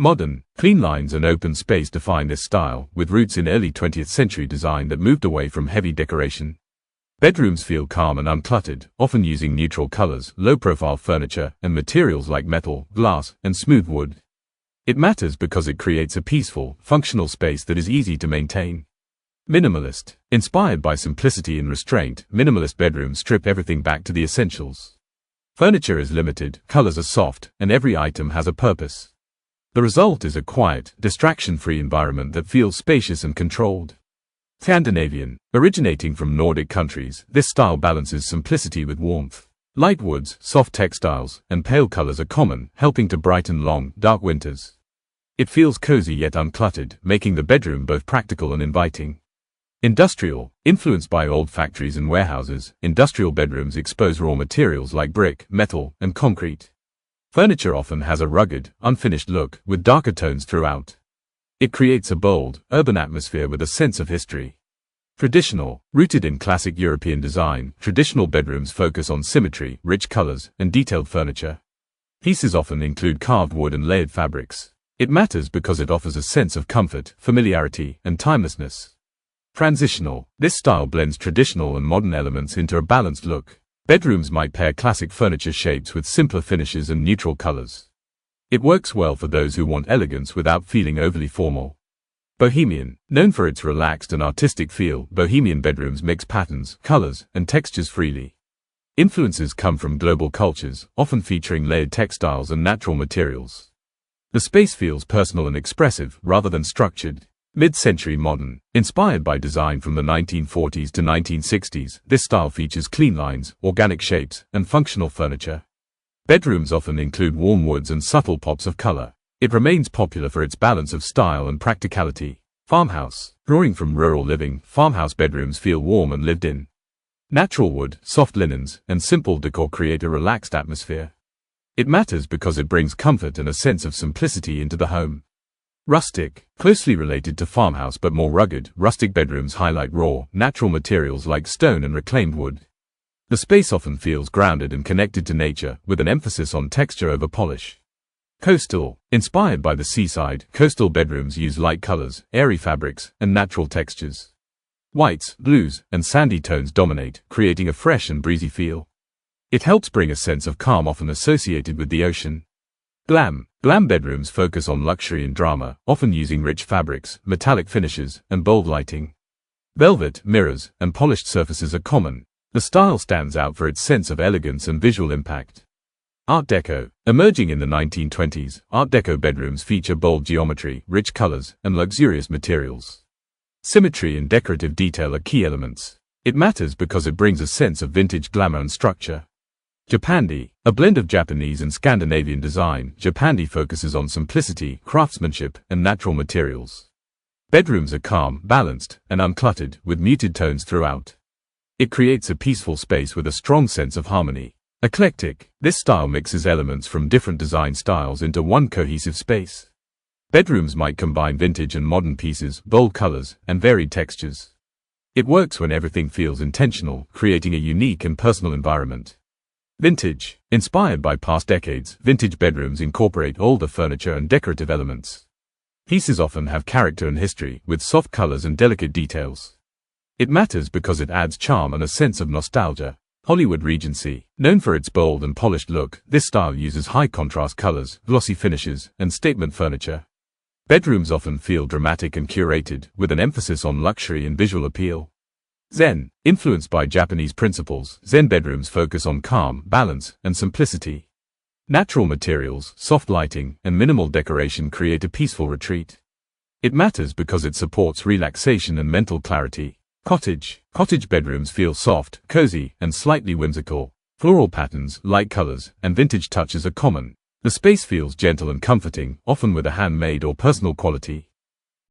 Modern, clean lines and open space define this style, with roots in early 20th century design that moved away from heavy decoration. Bedrooms feel calm and uncluttered, often using neutral colors, low-profile furniture, and materials like metal, glass, and smooth wood. It matters because it creates a peaceful, functional space that is easy to maintain. Minimalist. Inspired by simplicity and restraint, minimalist bedrooms strip everything back to the essentials. Furniture is limited, colors are soft, and every item has a purpose. The result is a quiet, distraction-free environment that feels spacious and controlled. Scandinavian. Originating from Nordic countries, this style balances simplicity with warmth. Light woods, soft textiles, and pale colors are common, helping to brighten long, dark winters. It feels cozy yet uncluttered, making the bedroom both practical and inviting. Industrial. Influenced by old factories and warehouses, industrial bedrooms expose raw materials like brick, metal, and concrete. Furniture often has a rugged, unfinished look, with darker tones throughout. It creates a bold, urban atmosphere with a sense of history. Traditional. Rooted in classic European design, traditional bedrooms focus on symmetry, rich colors, and detailed furniture. Pieces often include carved wood and layered fabrics. It matters because it offers a sense of comfort, familiarity, and timelessness. Transitional. This style blends traditional and modern elements into a balanced look. Bedrooms might pair classic furniture shapes with simpler finishes and neutral colors. It works well for those who want elegance without feeling overly formal. Bohemian. Known for its relaxed and artistic feel, Bohemian bedrooms mix patterns, colors, and textures freely. Influences come from global cultures, often featuring layered textiles and natural materials. The space feels personal and expressive, rather than structured. Mid-century modern. Inspired by design from the 1940s to 1960s, this style features clean lines, organic shapes, and functional furniture. Bedrooms often include warm woods and subtle pops of color. It remains popular for its balance of style and practicality. Farmhouse. Drawing from rural living, farmhouse bedrooms feel warm and lived in. Natural wood, soft linens, and simple decor create a relaxed atmosphere. It matters because it brings comfort and a sense of simplicity into the home. Rustic. Closely related to farmhouse but more rugged, rustic bedrooms highlight raw, natural materials like stone and reclaimed wood. The space often feels grounded and connected to nature, with an emphasis on texture over polish. Coastal. Inspired by the seaside, coastal bedrooms use light colors, airy fabrics, and natural textures. Whites, blues, and sandy tones dominate, creating a fresh and breezy feel. It helps bring a sense of calm often associated with the ocean. Glam. Glam bedrooms focus on luxury and drama, often using rich fabrics, metallic finishes, and bold lighting. Velvet, mirrors, and polished surfaces are common. The style stands out for its sense of elegance and visual impact. Art Deco. Emerging in the 1920s, Art Deco bedrooms feature bold geometry, rich colors, and luxurious materials. Symmetry and decorative detail are key elements. It matters because it brings a sense of vintage glamour and structure. Japandi. A blend of Japanese and Scandinavian design, Japandi focuses on simplicity, craftsmanship, and natural materials. Bedrooms are calm, balanced, and uncluttered, with muted tones throughout. It creates a peaceful space with a strong sense of harmony. Eclectic. This style mixes elements from different design styles into one cohesive space. Bedrooms might combine vintage and modern pieces, bold colors, and varied textures. It works when everything feels intentional, creating a unique and personal environment. Vintage. Inspired by past decades, vintage bedrooms incorporate older furniture and decorative elements. Pieces often have character and history, with soft colors and delicate details. It matters because it adds charm and a sense of nostalgia. Hollywood Regency. Known for its bold and polished look, this style uses high contrast colors, glossy finishes, and statement furniture. Bedrooms often feel dramatic and curated, with an emphasis on luxury and visual appeal. Zen. Influenced by Japanese principles, Zen bedrooms focus on calm, balance, and simplicity. Natural materials, soft lighting, and minimal decoration create a peaceful retreat. It matters because it supports relaxation and mental clarity. Cottage. Cottage bedrooms feel soft, cozy, and slightly whimsical. Floral patterns, light colors, and vintage touches are common. The space feels gentle and comforting, often with a handmade or personal quality.